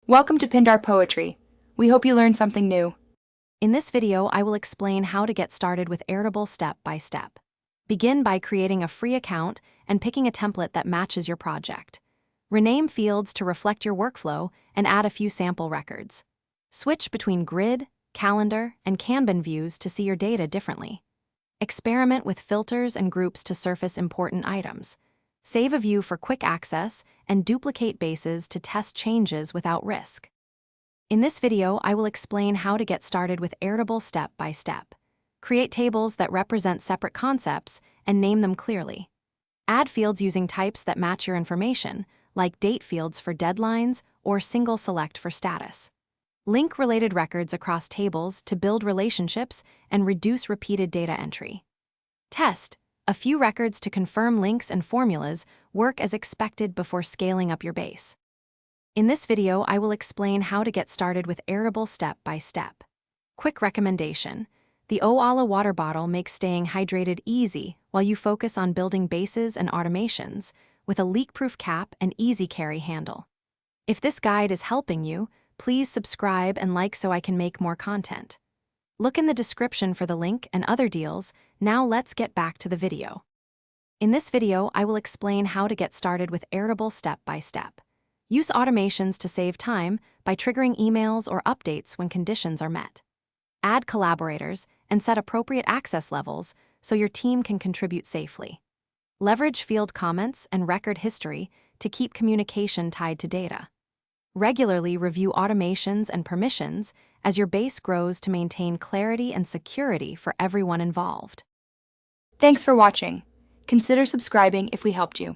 Welcome to Pindar Poetry. We hope you learned something new. In this video, I will explain how to get started with Airtable step by step. Begin by creating a free account and picking a template that matches your project. Rename fields to reflect your workflow and add a few sample records. Switch between grid, calendar, and Kanban views to see your data differently. Experiment with filters and groups to surface important items. Save a view for quick access and duplicate bases to test changes without risk. In this video, I will explain how to get started with Airtable step by step. Create tables that represent separate concepts and name them clearly. Add fields using types that match your information, like date fields for deadlines or single select for status. Link related records across tables to build relationships and reduce repeated data entry. Test. A few records to confirm links and formulas work as expected before scaling up your base. In this video, I will explain how to get started with Airtable step by step. Quick recommendation. The Oala water bottle makes staying hydrated easy while you focus on building bases and automations with a leak-proof cap and easy carry handle. If this guide is helping you, please subscribe and like so I can make more content. Look in the description for the link and other deals. Now let's get back to the video. In this video, I will explain how to get started with Airtable step by step. Use automations to save time by triggering emails or updates when conditions are met. Add collaborators and set appropriate access levels so your team can contribute safely. Leverage field comments and record history to keep communication tied to data. Regularly review automations and permissions as your base grows to maintain clarity and security for everyone involved. Thanks for watching. Consider subscribing if we helped you.